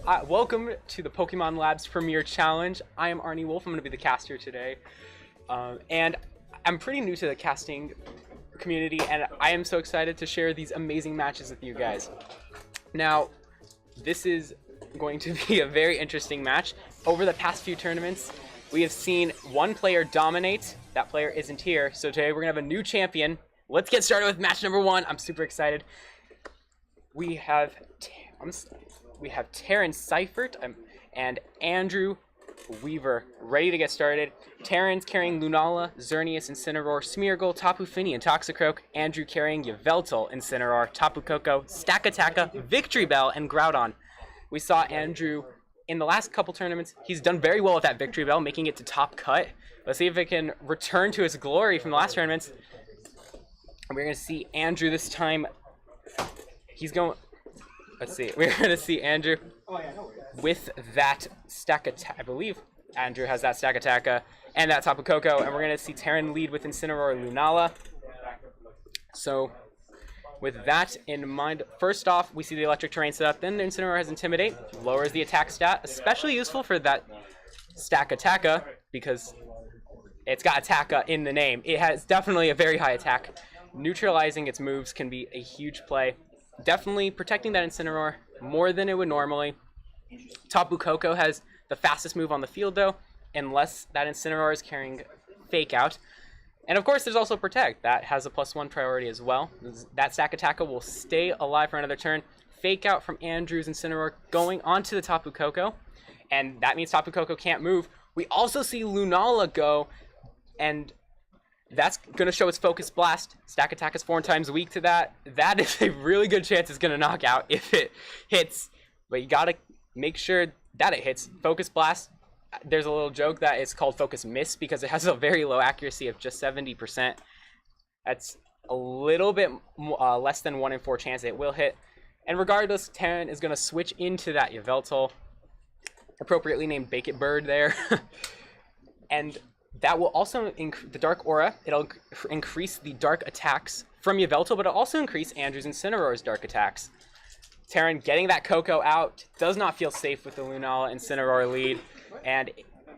Welcome to the Pokemon Labs Premier Challenge. I am Arnie Wolf. I'm going to be the caster today. And I'm pretty new to the casting community, and I am so excited to share these amazing matches with you guys. Now, this is going to be a very interesting match. Over the past few tournaments, we have seen one player dominate. That player isn't here, so today we're going to have a new champion. Let's get started with match number one. I'm super excited. We have Terran Seifert and Andrew Weaver ready to get started. Terran's carrying Lunala, Xerneas, Incineroar, Smeargle, Tapu Fini, and Toxicroak. Andrew carrying Yveltal, Incineroar, Tapu Koko, Stakataka, Victory Bell, and Groudon. We saw Andrew in the last couple tournaments. He's done very well with that Victory Bell, making it to top cut. Let's see if it can return to its glory from the last tournaments. And we're going to see Andrew this time. He's going... Let's see. We're going to see Andrew with that Stakataka. I believe Andrew has that Stakataka and that Tapu Koko. And we're going to see Terran lead with Incineroar Lunala. So with that in mind, first off, we see the electric terrain setup. Then the Incineroar has Intimidate, lowers the attack stat, especially useful for that Stakataka because it's got Ataka in the name. It has definitely a very high attack. Neutralizing its moves can be a huge play. Definitely protecting that Incineroar more than it would normally. Tapu Koko has the fastest move on the field though, unless that Incineroar is carrying Fake Out. And of course there's also Protect. That has a +1 priority as well. That Stakataka will stay alive for another turn. Fake Out from Andrew's Incineroar going onto the Tapu Koko. And that means Tapu Koko can't move. We also see Lunala go, and that's going to show its Focus Blast. Stakataka is 4 times weak to that. That is a really good chance it's going to knock out if it hits. But you got to make sure that it hits. Focus Blast, there's a little joke that it's called Focus Miss because it has a very low accuracy of just 70%. That's a little bit less than 1 in 4 chance it will hit. And regardless, Terran is going to switch into that Yveltal, appropriately named Bake It Bird there. And that will also increase the Dark Aura. It'll increase the Dark attacks from Yveltal, but it'll also increase Andrew's Incineroar's Dark attacks. Terran getting that Koko out does not feel safe with the Lunala Incineroar lead. And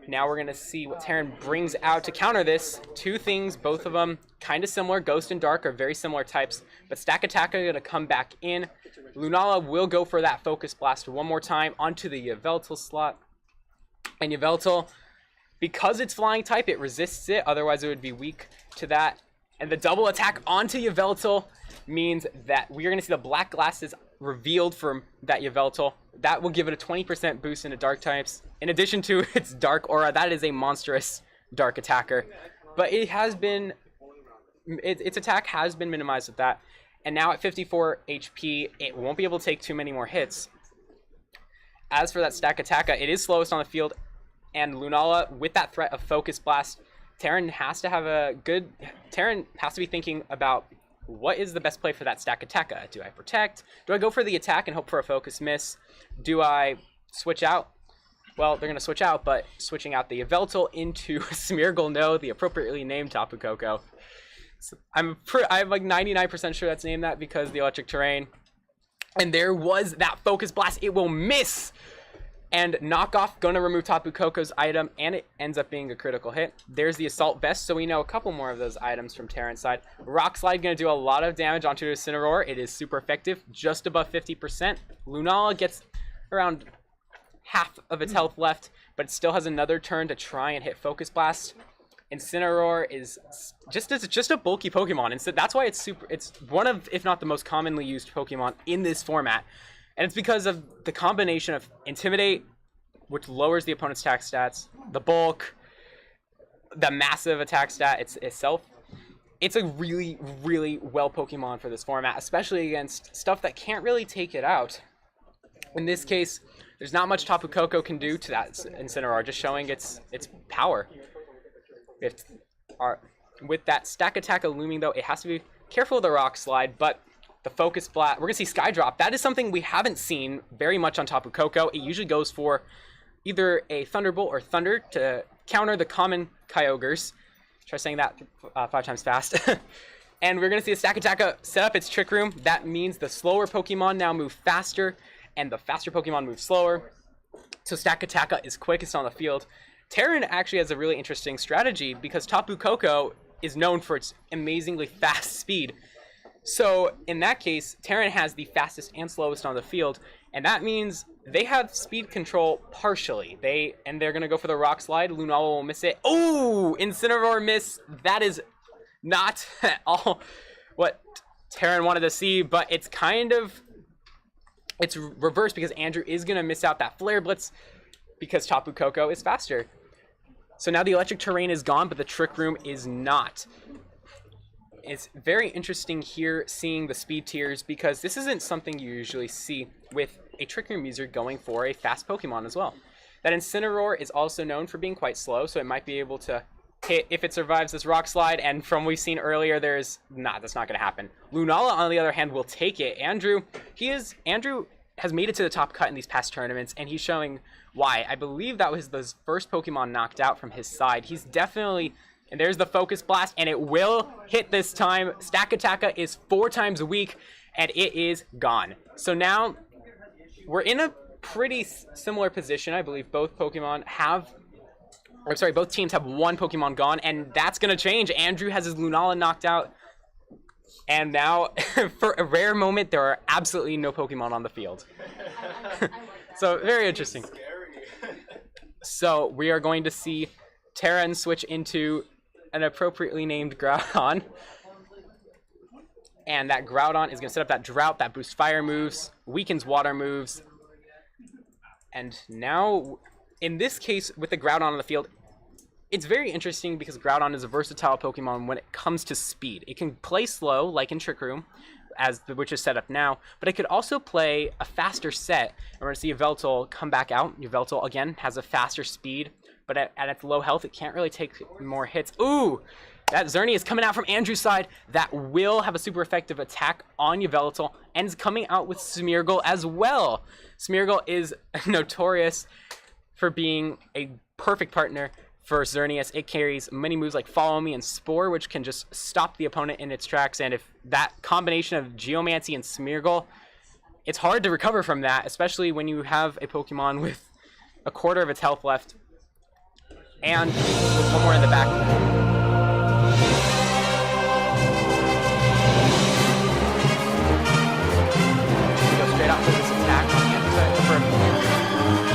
now we're going to see what Terran brings out to counter this. Two things, both of them kind of similar. Ghost and Dark are very similar types, but Stakataka are going to come back in. Lunala will go for that Focus Blast one more time onto the Yveltal slot. And Yveltal, because it's flying type, it resists it. Otherwise, it would be weak to that. And the double attack onto Yveltal means that we're going to see the black glasses revealed from that Yveltal. That will give it a 20% boost into dark types. In addition to its Dark Aura, that is a monstrous dark attacker. But it has been... its attack has been minimized with that. And now at 54 HP, it won't be able to take too many more hits. As for that Stakataka, it is slowest on the field. And Lunala, with that threat of Focus Blast, Terran has to be thinking about what is the best play for that Stakataka. Do I protect? Do I go for the attack and hope for a Focus Miss? Do I switch out? Well, they're going to switch out, but switching out the Yveltal into Smeargle, no, the appropriately named Tapu Koko. So I'm like 99% sure that's named that because the electric terrain. And there was that Focus Blast. It will miss. And Knockoff going to remove Tapu Koko's item, and it ends up being a critical hit. There's the Assault Vest, so we know a couple more of those items from Terran's side. Rock Slide going to do a lot of damage onto Incineroar. It is super effective, just above 50%. Lunala gets around half of its health left, but it still has another turn to try and hit Focus Blast. Incineroar is just a bulky Pokemon, and so that's why it's one of, if not the most commonly used Pokemon in this format. And it's because of the combination of Intimidate, which lowers the opponent's attack stats, the bulk, the massive attack stat itself. It's a really, really well Pokemon for this format, especially against stuff that can't really take it out. In this case, there's not much Tapu Koko can do to that Incineroar, just showing its power. With that Stakataka looming, though, it has to be careful of the Rock Slide, but the Focus Blast, we're going to see Sky Drop. That is something we haven't seen very much on Tapu Koko. It usually goes for either a Thunderbolt or Thunder to counter the common Kyogres. Try saying that 5 times fast. And we're going to see a Stakataka set up its Trick Room. That means the slower Pokemon now move faster, and the faster Pokemon move slower. So Stakataka is quickest on the field. Terran actually has a really interesting strategy because Tapu Koko is known for its amazingly fast speed. So in that case, Terran has the fastest and slowest on the field, and that means they have speed control partially. They're gonna go for the Rock Slide. Lunala will miss it. Oh, Incineroar miss. That is not at all what Terran wanted to see, but it's reversed because Andrew is gonna miss out that Flare Blitz because Tapu Koko is faster. So now the Electric Terrain is gone, but the Trick Room is not. It's very interesting here seeing the speed tiers because this isn't something you usually see with a Trick Room user going for a fast Pokemon as well. That Incineroar is also known for being quite slow, so it might be able to hit if it survives this Rock Slide, and from what we've seen earlier, that's not going to happen. Lunala, on the other hand, will take it. Andrew has made it to the top cut in these past tournaments, and he's showing why. I believe that was the first Pokemon knocked out from his side. He's definitely... And there's the Focus Blast, and it will hit this time. Stakataka is 4 times weak, and it is gone. So now, we're in a pretty similar position. I believe both teams have 1 Pokemon gone, and that's going to change. Andrew has his Lunala knocked out, and now, for a rare moment, there are absolutely no Pokemon on the field. So, very interesting. So, we are going to see Terran switch into an appropriately named Groudon. And that Groudon is going to set up that Drought, that boosts fire moves, weakens water moves. And now, in this case, with the Groudon on the field, it's very interesting because Groudon is a versatile Pokemon when it comes to speed. It can play slow, like in Trick Room, which is set up now, but it could also play a faster set. And we're going to see Yveltal come back out. Yveltal, again, has a faster speed, but at its low health, it can't really take more hits. Ooh! That Xerneas is coming out from Andrew's side. That will have a super effective attack on Yveltal, and is coming out with Smeargle as well. Smeargle is notorious for being a perfect partner for Xerneas. It carries many moves like Follow Me and Spore, which can just stop the opponent in its tracks, and if that combination of Geomancy and Smeargle, it's hard to recover from that, especially when you have a Pokemon with a quarter of its health left, and with 1 more in the back. Go straight out for this attack on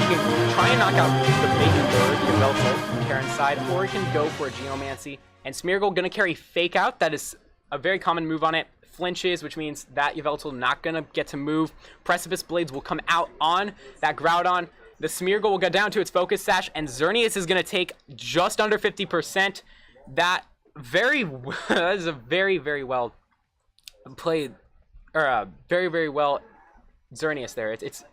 he can try and knock out the Bacon Bird, Yveltal, from Terran's side, or he can go for a Geomancy. And Smeargle gonna carry Fake Out. That is a very common move on it. Flinches, which means that Yveltal not gonna get to move. Precipice Blades will come out on that Groudon. The Smeargle will go down to its Focus Sash, and Xerneas is gonna take just under 50%. That is a very, very well played, or very, very well Xerneas there. It's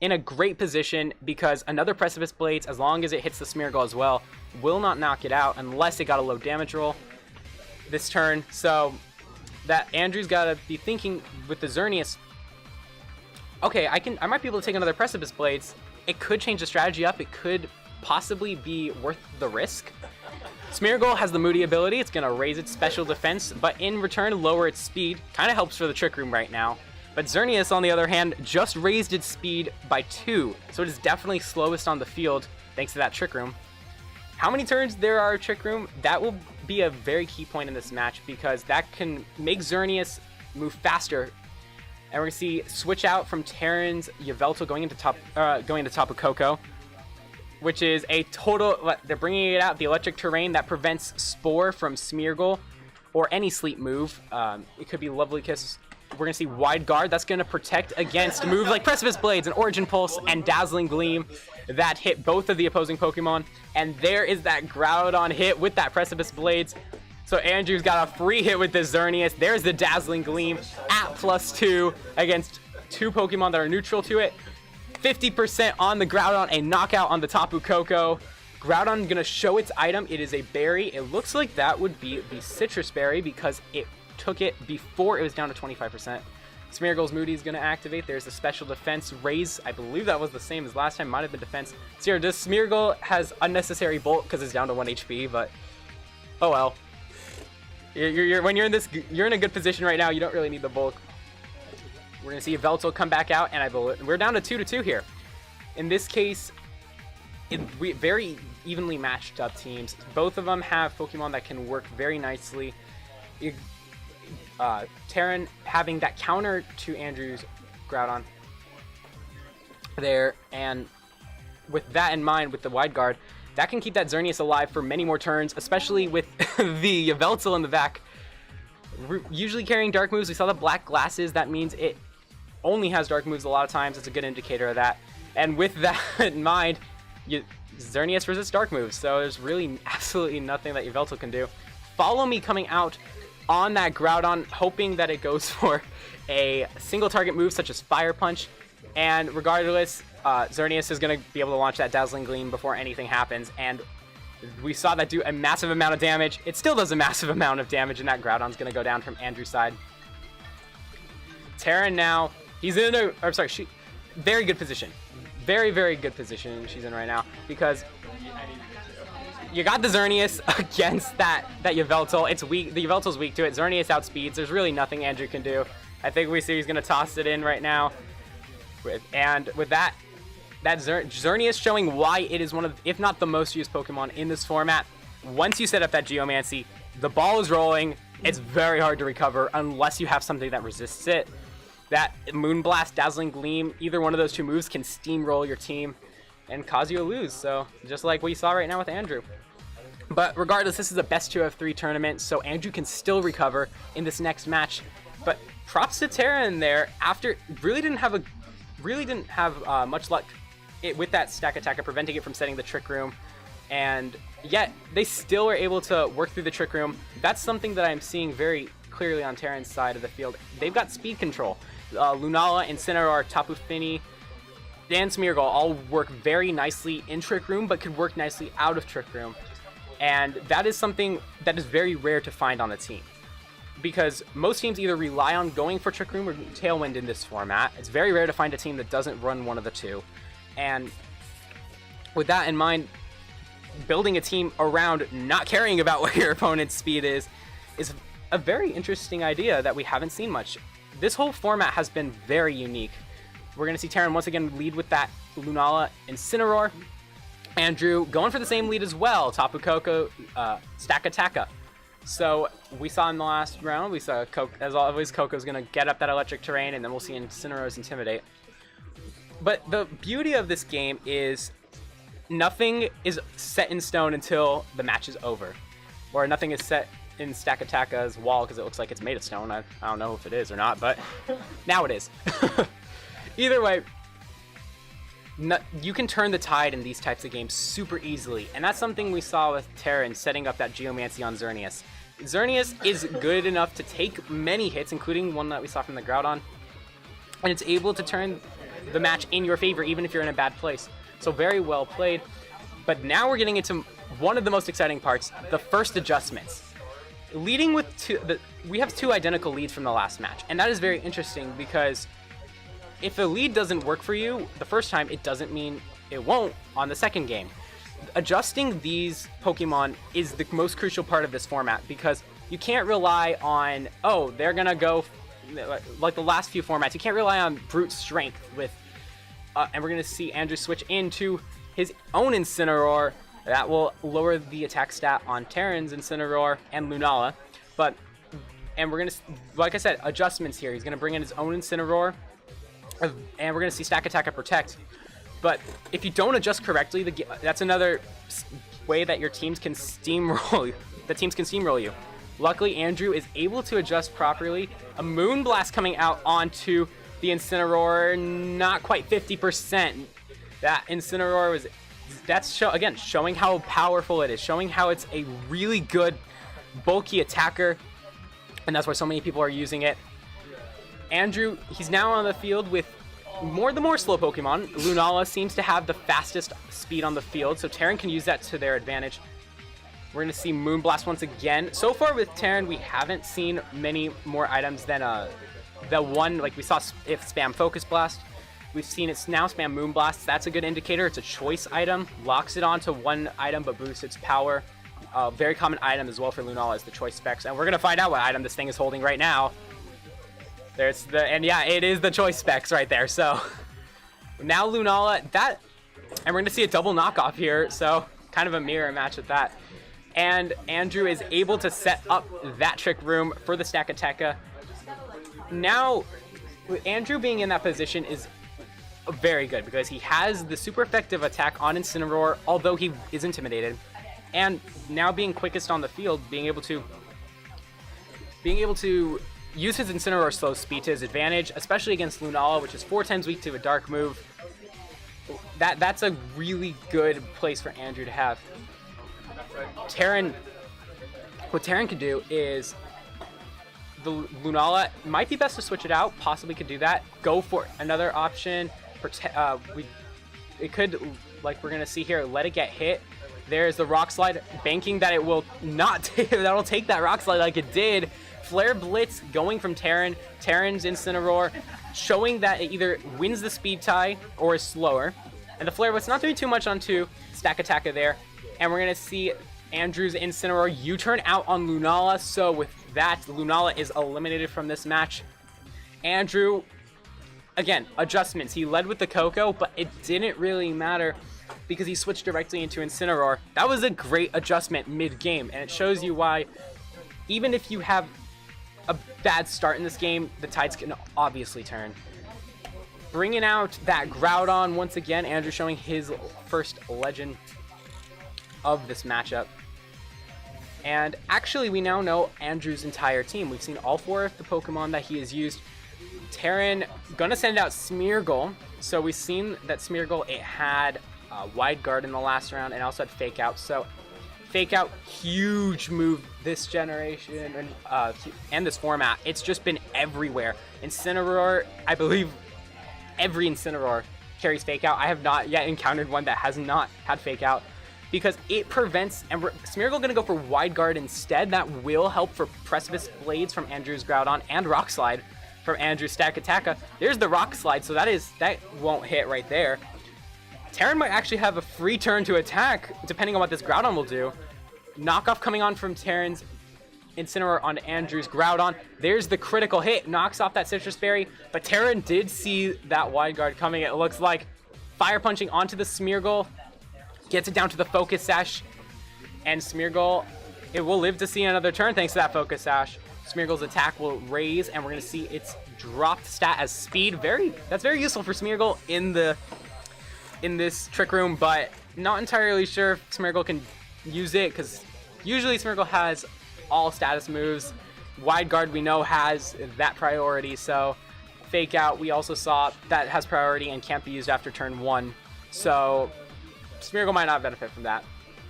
in a great position because another Precipice Blades, as long as it hits the Smeargle as well, will not knock it out unless it got a low damage roll this turn. So that Andrew's got to be thinking with the Xerneas, okay, I might be able to take another Precipice Blades. It could change the strategy up. It could possibly be worth the risk. Smeargle has the Moody ability. It's going to raise its special defense, but in return, lower its speed. Kind of helps for the Trick Room right now. But Xerneas, on the other hand, just raised its speed by 2, so it is definitely slowest on the field, thanks to that Trick Room. How many turns there are Trick Room? That will be a very key point in this match, because that can make Xerneas move faster. And we're going to see switch out from Terran's Yveltal going into Tapu Koko, which is a total... They're bringing it out, the Electric Terrain that prevents Spore from Smeargle, or any Sleep move. It could be Lovely Kiss. We're going to see Wide Guard. That's going to protect against moves like Precipice Blades and Origin Pulse and Dazzling Gleam that hit both of the opposing Pokemon. And there is that Groudon hit with that Precipice Blades. So Andrew's got a free hit with the Xerneas. There's the Dazzling Gleam at +2 against 2 Pokemon that are neutral to it. 50% on the Groudon, a knockout on the Tapu Koko. Groudon going to show its item. It is a berry. It looks like that would be the Citrus Berry because it took it before it was down to 25%. Smeargle's Moody is going to activate. There's a special defense raise. I believe that was the same as last time. Might have been defense. So here, does Smeargle has unnecessary Bolt because it's down to 1 HP, but oh well. When you're in a good position right now, you don't really need the Bolt. We're going to see Yveltal come back out, and we're down to 2-2 here. In this case, very evenly matched up teams. Both of them have Pokemon that can work very nicely. Terran having that counter to Andrew's Groudon there, and with that in mind, with the wide guard, that can keep that Xerneas alive for many more turns, especially with the Yveltal in the back. Usually carrying dark moves. We saw the black glasses. That means it only has dark moves a lot of times. It's a good indicator of that. And with that in mind, Xerneas resists dark moves, so there's really absolutely nothing that Yveltal can do. Follow Me coming out on that Groudon, hoping that it goes for a single target move such as Fire Punch. And regardless, Xerneas is going to be able to launch that Dazzling Gleam before anything happens. And we saw that do a massive amount of damage. It still does a massive amount of damage, and that Groudon's going to go down from Andrew's side. Terran now, he's in a, or sorry, very good position. Very, very good position she's in right now, because you got the Xerneas against that Yveltal. It's weak. The Yveltal's weak to it. Xerneas outspeeds. There's really nothing Andrew can do. I think we see he's going to toss it in right now. And with that Xerneas showing why it is one of, if not the most used Pokemon in this format. Once you set up that Geomancy, the ball is rolling. It's very hard to recover unless you have something that resists it. That Moonblast, Dazzling Gleam, either one of those two moves can steamroll your team and cause you to lose. So just like what you saw right now with Andrew. But regardless, this is a best 2 of 3 tournament, so Andrew can still recover in this next match. But props to Terran there. After really didn't have much luck with that Stack Attacker, preventing it from setting the Trick Room, and yet they still were able to work through the Trick Room. That's something that I'm seeing very clearly on Terran's side of the field. They've got speed control. Lunala, Incineroar, Tapu Fini, and Smeargle all work very nicely in Trick Room, but could work nicely out of Trick Room. And that is something that is very rare to find on a team, because most teams either rely on going for Trick Room or Tailwind in this format. It's very rare to find a team that doesn't run one of the two. And with that in mind, building a team around not caring about what your opponent's speed is a very interesting idea that we haven't seen much. This whole format has been very unique. We're going to see Terran once again lead with that Lunala Incineroar. Andrew going for the same lead as well. Tapu Koko, Stack Attacker. So we saw in the last round, we saw, as always, Koko's going to get up that electric terrain, and then we'll see Incineroar's Intimidate. But the beauty of this game is nothing is set in stone until the match is over. Or nothing is set in Stack Attacker's wall because it looks like it's made of stone. I don't know if it is or not, but now it is. Either way, you can turn the tide in these types of games super easily, and that's something we saw with Terran setting up that Geomancy on Xerneas. Xerneas is good enough to take many hits, including one that we saw from the Groudon, and it's able to turn the match in your favor even if you're in a bad place. So very well played. But now we're getting into one of the most exciting parts, the first adjustments. Leading with we have 2 identical leads from the last match, and that is very interesting because if a lead doesn't work for you the first time, it doesn't mean it won't on the second game. Adjusting these Pokemon is the most crucial part of this format, because you can't rely on, oh, they're gonna go like the last few formats. You can't rely on brute strength with, and we're gonna see Andrew switch into his own Incineroar. That will lower the attack stat on Terran's Incineroar and Lunala. And we're gonna, like I said, adjustments here. He's gonna bring in his own Incineroar, and we're gonna see Stack Attack and Protect. But if you don't adjust correctly, that's another way that your teams can steamroll. The teams can steamroll you. Luckily, Andrew is able to adjust properly. A Moonblast coming out onto the Incineroar, not quite 50%. That Incineroar was, again, showing how powerful it is, showing how it's a really good bulky attacker, and that's why so many people are using it. Andrew, he's now on the field with the more slow Pokemon. Lunala seems to have the fastest speed on the field, so Terran can use that to their advantage. We're going to see Moonblast once again. So far with Terran, we haven't seen many more items than the one, like we saw if spam Focus Blast. We've seen it now spam Moonblast. That's a good indicator. It's a choice item. Locks it onto one item but boosts its power. Very common item as well for Lunala is the choice specs. And we're going to find out what item this thing is holding right now. There's the, and yeah, it is the choice specs right there. So now Lunala, and we're going to see a double knockoff here. So kind of a mirror match at that. And Andrew is able to set up that trick room for the Stakataka. Now, with Andrew being in that position is very good because he has the super effective attack on Incineroar, although he is intimidated. And now being quickest on the field, being able to use his Incineroar slow speed to his advantage, especially against Lunala, which is 4 times weak to a dark move. That's a really good place for Andrew to have. Terran, what Terran could do is the Lunala might be best to switch it out, possibly could do that. Go for another option. It could, like we're going to see here, let it get hit. There's the Rock Slide, banking that it will not take, that'll take that Rock Slide like it did. Flare Blitz going from Terran. Terran's Incineroar, showing that it either wins the speed tie or is slower. And the Flare Blitz not doing too much onto Stakataka there. And we're going to see Andrew's Incineroar U-turn out on Lunala. So with that, Lunala is eliminated from this match. Andrew, again, adjustments. He led with the Coco, but it didn't really matter because he switched directly into Incineroar. That was a great adjustment mid-game, and it shows you why, even if you have a bad start in this game, the tides can obviously turn. Bringing out that Groudon once again, Andrew showing his first legend of this matchup. And actually, we now know Andrew's entire team. We've seen all 4 of the Pokemon that he has used. Terran gonna send out Smeargle. So we've seen that Smeargle, it had Wide Guard in the last round and also had Fake Out. So Fake Out, huge move this generation and this format. It's just been everywhere. Incineroar, I believe every Incineroar carries Fake Out. I have not yet encountered one that has not had Fake Out because it prevents, and Smeargle going to go for Wide Guard instead. That will help for Precipice Blades from Andrew's Groudon and Rock Slide from Andrew's Stakataka. There's the Rock Slide, so that won't hit right there. Terran might actually have a free turn to attack, depending on what this Groudon will do. Knockoff coming on from Terran's Incineroar on Andrew's Groudon. There's the critical hit, knocks off that Citrus Berry, but Terran did see that Wide Guard coming, it looks like. Fire punching onto the Smeargle, gets it down to the Focus Sash, and Smeargle, it will live to see another turn thanks to that Focus Sash. Smeargle's attack will raise, and we're going to see its dropped stat as speed. That's very useful for Smeargle in this trick room, but not entirely sure if Smeargle can use it because usually Smeargle has all status moves. Wide Guard we know has that priority, so Fake Out we also saw that has priority and can't be used after turn 1. So Smeargle might not benefit from that.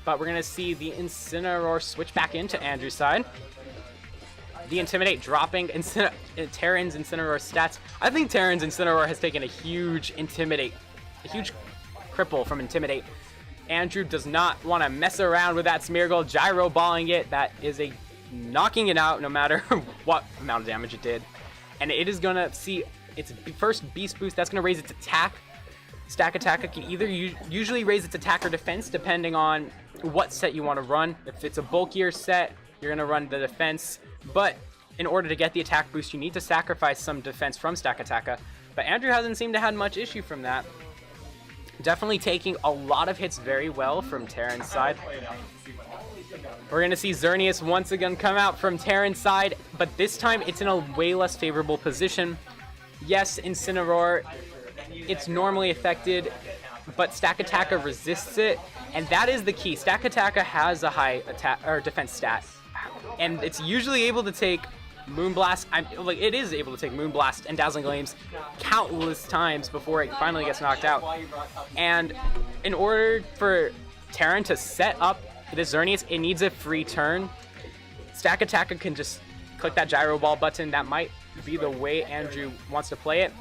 But we're going to see the Incineroar switch back into Andrew's side. The Intimidate dropping Terran's Incineroar stats. I think Terran's Incineroar has taken a huge cripple from Intimidate. Andrew does not want to mess around with that Smeargle, gyro balling it. That is a knocking it out no matter what amount of damage it did. And it is going to see its first Beast Boost. That's going to raise its attack. Stakataka can either usually raise its attack or defense depending on what set you want to run. If it's a bulkier set, you're going to run the defense. But in order to get the attack boost, you need to sacrifice some defense from Stakataka. But Andrew hasn't seemed to have much issue from that. Definitely taking a lot of hits very well from Terran's side. We're going to see Xerneas once again come out from Terran's side, but this time it's in a way less favorable position. Yes, Incineroar, it's normally affected, but Stakataka resists it, and that is the key. Stakataka has a high attack or defense stat, and it's usually able to take Moonblast. It is able to take Moonblast and Dazzling Gleams countless times before it finally gets knocked out. And in order for Terran to set up the Xerneas, it needs a free turn. Stakataka can just click that Gyro Ball button. That might be the way Andrew wants to play it.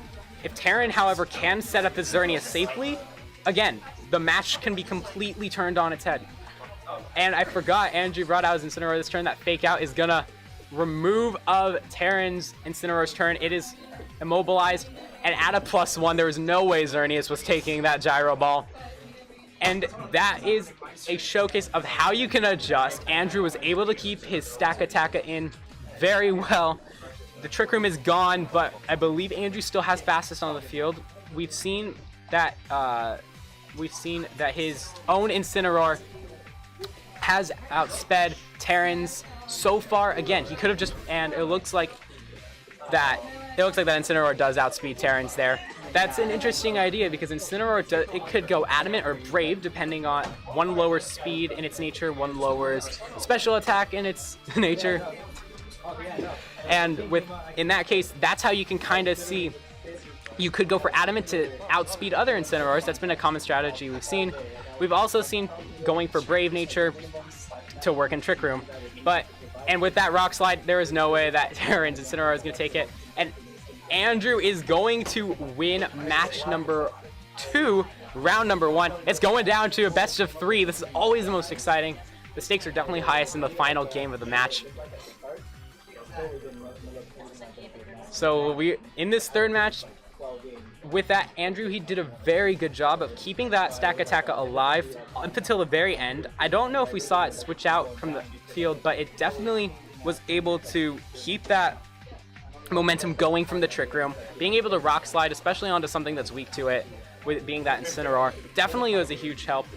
If Terran, however, can set up the Xerneas safely, again, the match can be completely turned on its head. And I forgot Andrew brought out his Incineroar this turn. That Fake Out is gonna remove of Terran's Incineroar's turn. It is immobilized, and at a +1, there was no way Xerneas was taking that Gyro Ball. And that is a showcase of how you can adjust. Andrew was able to keep his Stakataka in very well. the Trick Room is gone, but I believe Andrew still has fastest on the field. We've seen that his own Incineroar has outsped Terran's so far. Again, he could have just, and it looks like that Incineroar does outspeed Terran's there. That's an interesting idea because Incineroar it could go Adamant or Brave depending on one lowers speed in its nature, one lowers special attack in its nature. And in that case, that's how you can kind of see. You could go for Adamant to outspeed other Incineroars. That's been a common strategy we've seen. We've also seen going for Brave Nature to work in Trick Room. And with that Rock Slide, there is no way that Terran's Incineroar is going to take it. And Andrew is going to win match number 2, round number 1. It's going down to a best of 3. This is always the most exciting. The stakes are definitely highest in the final game of the match. So in this third match, with that, Andrew, he did a very good job of keeping that Stack Attack alive up until the very end. I don't know if we saw it switch out from the field, but it definitely was able to keep that momentum going from the Trick Room. Being able to Rock Slide, especially onto something that's weak to it, with it being that Incineroar, definitely was a huge help.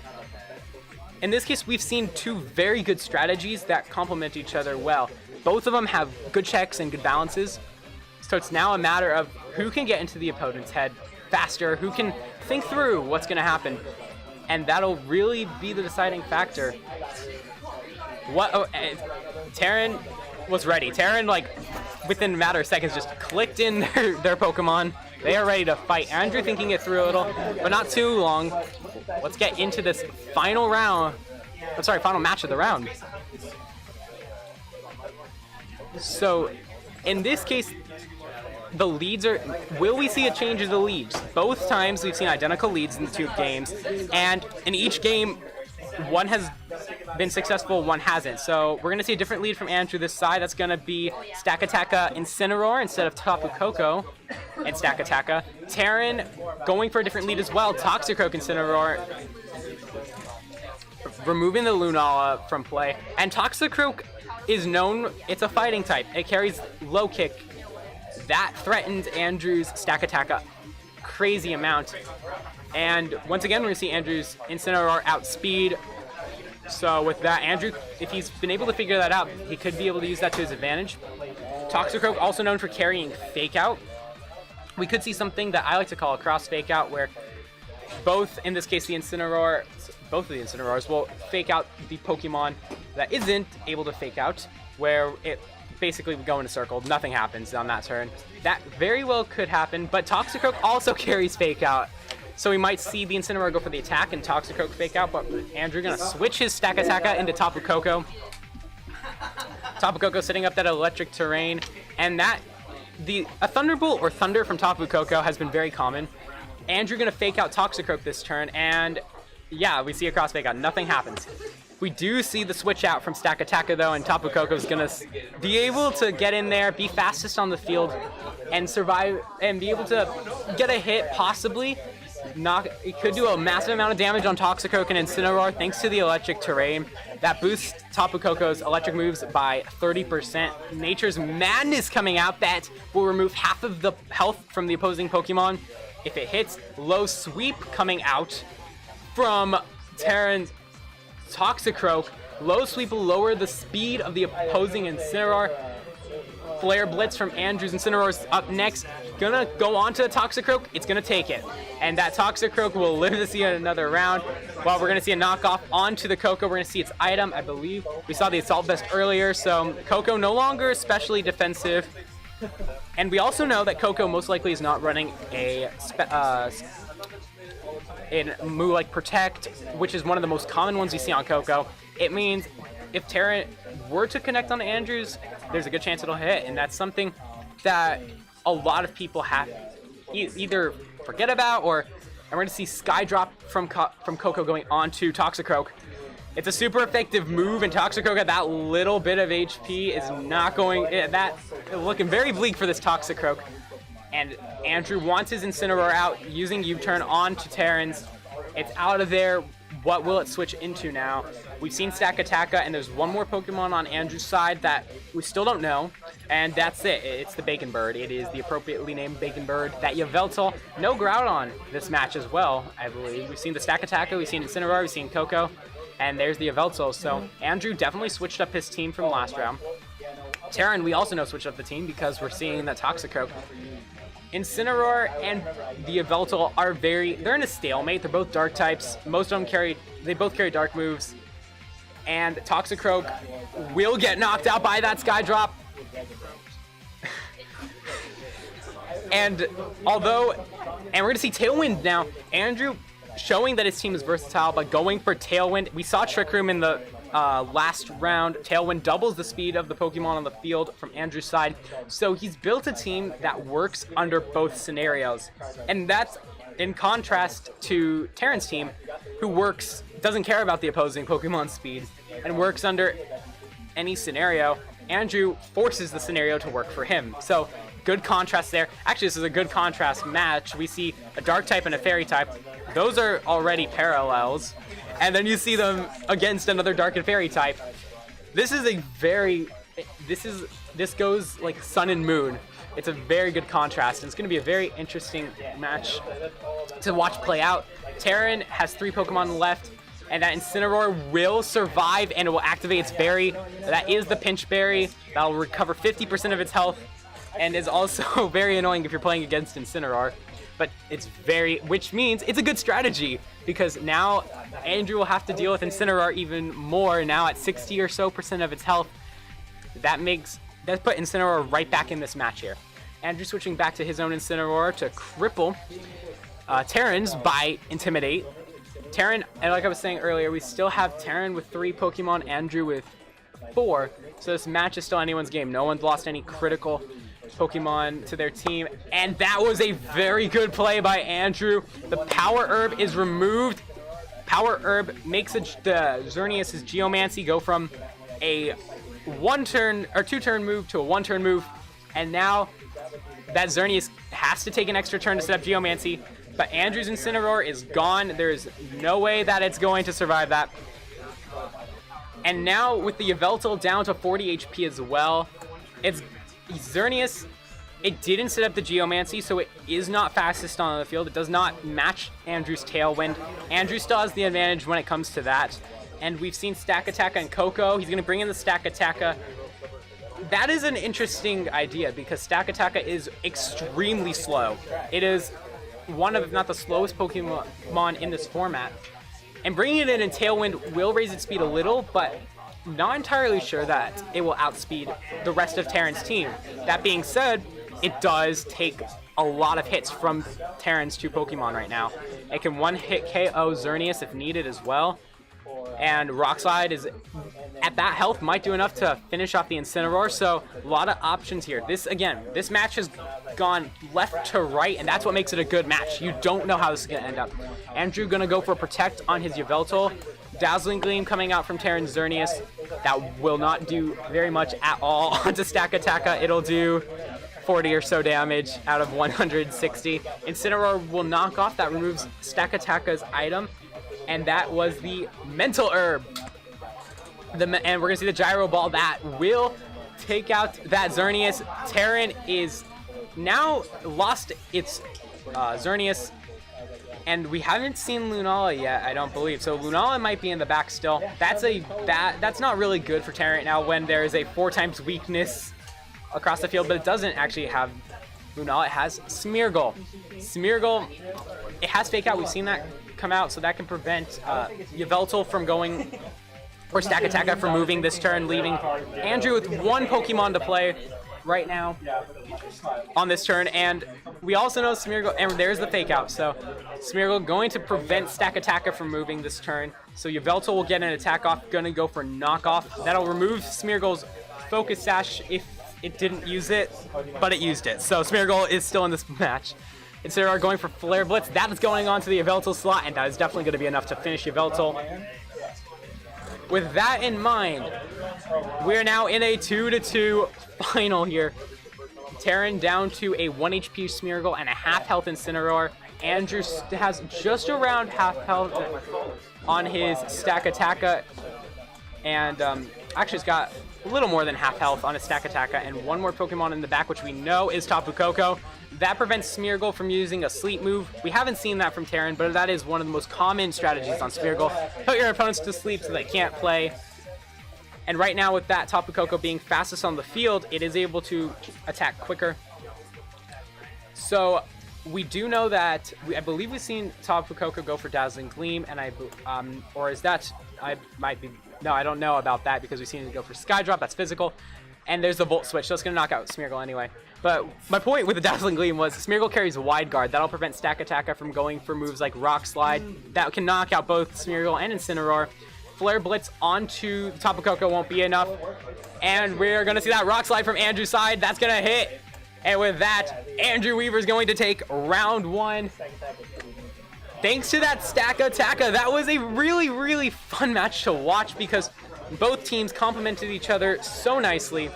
In this case, we've seen 2 very good strategies that complement each other well. Both of them have good checks and good balances. So it's now a matter of who can get into the opponent's head faster, who can think through what's going to happen. And that'll really be the deciding factor. Terran was ready. Terran, within a matter of seconds, just clicked in their Pokemon. They are ready to fight. Andrew thinking it through a little, but not too long. Let's get into this final round. Final match of the round. So, in this case, the leads will we see a change of the leads? Both times we've seen identical leads in the 2 games, and in each game, one has been successful, one hasn't. So we're going to see a different lead from Andrew this side. That's going to be Stack Attacka Incineroar instead of Tapu Koko and Stack Attacka. Terran going for a different lead as well. Toxicroak Incineroar removing the Lunala from play. And Toxicroak is known, it's a fighting type. It carries low kick. That threatened Andrew's Stack Attack a crazy amount. And once again, we're going to see Andrew's Incineroar outspeed. So with that, Andrew, if he's been able to figure that out, he could be able to use that to his advantage. Toxicroak, also known for carrying Fake Out. We could see something that I like to call a cross Fake Out, where both, in this case, both of the Incineroars will fake out the Pokemon that isn't able to Fake Out, where it basically would go in a circle. Nothing happens on that turn. That very well could happen, but Toxicroak also carries Fake Out. So we might see the Incineroar go for the attack and Toxicroak Fake Out, but Andrew gonna switch his Stack Attacka into Tapu Koko. Tapu Koko setting up that electric terrain, and a Thunderbolt or Thunder from Tapu Koko has been very common. Andrew gonna Fake Out Toxicroak this turn, and yeah, we see a cross Fake Out. Nothing happens. We do see the switch out from Stack Attacka though, and Tapu Koko is gonna be able to get in there, be fastest on the field, and survive, and be able to get a hit, possibly. It could do a massive amount of damage on Toxicroak and Incineroar thanks to the electric terrain. That boosts Tapu Koko's electric moves by 30%. Nature's Madness coming out that will remove half of the health from the opposing Pokemon. If it hits, Low Sweep coming out from Terran's Toxicroak. Low Sweep will lower the speed of the opposing Incineroar. Flare Blitz from Andrew's Incineroar's up next. Gonna go on to the Toxicroak. It's gonna take it. And that Toxicroak will live to see another round. While we're gonna see a knockoff onto the Koko, we're gonna see its item, I believe. We saw the Assault Vest earlier, so Koko no longer especially defensive. And we also know that Koko most likely is not running a move like Protect, which is one of the most common ones we see on Koko. It means if Terran were to connect on Andrews, there's a good chance it'll hit, and that's something that a lot of people have either forget about, and we're going to see Sky Drop from Koko going on to Toxicroak. It's a super effective move, and Toxicroak at that little bit of HP is not going, looking very bleak for this Toxicroak. And Andrew wants his Incineroar out using U-turn on to Terran's. It's out of there. What will it switch into now? We've seen Stack Attacka, and there's one more Pokemon on Andrew's side that we still don't know. And that's it. It's the Bacon Bird. It is the appropriately named Bacon Bird that Yveltal, no Groudon this match as well, I believe. We've seen the Stakataka, we've seen Incineroar, we've seen Coco, and there's the Yveltal. So Andrew definitely switched up his team from last round. Terran, we also know switched up the team because we're seeing that Toxicroak. Incineroar and the Yveltal are they're in a stalemate. They're both dark types. Most of them they both carry dark moves. And Toxicroak will get knocked out by that Sky Drop. And we're going to see Tailwind now. Andrew showing that his team is versatile by going for Tailwind. We saw Trick Room in the last round. Tailwind doubles the speed of the Pokemon on the field from Andrew's side. So he's built a team that works under both scenarios. And that's in contrast to Terran's team, who doesn't care about the opposing Pokemon's speed and works under any scenario. Andrew forces the scenario to work for him. So good contrast there. Actually, this is a good contrast match. We see a dark type and a fairy type. Those are already parallels. And then you see them against another dark and fairy type. This goes like sun and moon. It's a very good contrast. And it's going to be a very interesting match to watch play out. Terran has 3 Pokemon left. And that Incineroar will survive and it will activate its berry. That is the Pinch Berry. That'll recover 50% of its health and is also very annoying if you're playing against Incineroar. But which means it's a good strategy because now Andrew will have to deal with Incineroar even more now at 60 or so % of its health. That put Incineroar right back in this match here. Andrew switching back to his own Incineroar to cripple Terran's by Intimidate. Terran, and like I was saying earlier, we still have Terran with 3 Pokemon, Andrew with 4. So this match is still anyone's game. No one's lost any critical Pokemon to their team. And that was a very good play by Andrew. The Power Herb is removed. Power Herb makes the Xerneas' Geomancy go from a 1-turn or 2-turn move to a 1-turn move. And now that Xerneas has to take an extra turn to set up Geomancy. But Andrew's Incineroar is gone. There is no way that it's going to survive that. And now with the Yveltal down to 40 HP as well, it's Xerneas. It didn't set up the Geomancy, so it is not fastest on the field. It does not match Andrew's Tailwind. Andrew still has the advantage when it comes to that. And we've seen Stakataka and Coco. He's going to bring in the Stakataka. That is an interesting idea because Stakataka is extremely slow. It is one of, if not the slowest Pokemon in this format. And bringing it in Tailwind will raise its speed a little, but not entirely sure that it will outspeed the rest of Terran's team. That being said, it does take a lot of hits from Terran's 2 Pokemon right now. It can one-hit KO Xerneas if needed as well. And Rock Slide is at that health might do enough to finish off the Incineroar, so a lot of options here. This match has gone left to right, and that's what makes it a good match. You don't know how this is going to end up. Andrew going to go for Protect on his Yveltal. Dazzling Gleam coming out from Terran Xerneas. That will not do very much at all onto Stakataka. It'll do 40 or so damage out of 160. Incineroar will knock off. That removes Stakataka's item. And that was the Mental Herb. And we're going to see the Gyro Ball that will take out that Xerneas. Terran is now lost its Xerneas. And we haven't seen Lunala yet, I don't believe. So Lunala might be in the back still. That's not really good for Terran now when there is a 4x weakness across the field. But it doesn't actually have Lunala. It has Smeargle. Smeargle, it has Fake Out. We've seen that come out, so that can prevent Yveltal from going, or Stakataka from moving this turn, leaving Andrew with 1 Pokemon to play right now on this turn. And we also know Smeargle, and there's the Fake Out, so Smeargle going to prevent Stakataka from moving this turn. So Yveltal will get an attack off, gonna go for Knock Off. That'll remove Smeargle's Focus Sash if it didn't use it, but it used it. So Smeargle is still in this match. Incineroar going for Flare Blitz. That is going on to the Yveltal slot, and that is definitely going to be enough to finish Yveltal. With that in mind, we're now in a 2-2 final here. Terran down to a 1 HP Smeargle and a half health Incineroar. Andrew has just around half health on his Stakataka, and Actually, it's got a little more than half health on a Stack Attacker, and one more Pokemon in the back, which we know is Tapu Koko. That prevents Smeargle from using a sleep move. We haven't seen that from Terran, but that is one of the most common strategies on Smeargle. Put your opponents to sleep so they can't play. And right now, with that Tapu Koko being fastest on the field, it is able to attack quicker. So we do know that, I believe we've seen Tapu Koko go for Dazzling Gleam, and or is that, I might be, no, I don't know about that because we've seen it go for Skydrop, that's physical. And there's the Volt Switch, so it's going to knock out Smeargle anyway. But my point with the Dazzling Gleam was Smeargle carries Wide Guard. That'll prevent Stack Attacker from going for moves like Rock Slide. That can knock out both Smeargle and Incineroar. Flare Blitz onto Tapu Koko won't be enough. And we're going to see that Rock Slide from Andrew's side. That's going to hit. And with that, Andrew Weaver's going to take round 1. Thanks to that Stack Attacker, that was a really, really fun match to watch because both teams complemented each other so nicely,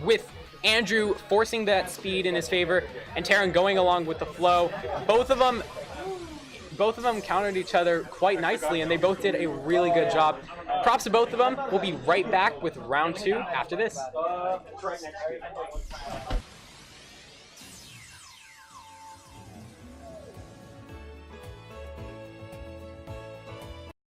with Andrew forcing that speed in his favor and Terran going along with the flow. Both of them countered each other quite nicely, and they both did a really good job. Props to both of them. We'll be right back with round 2 after this.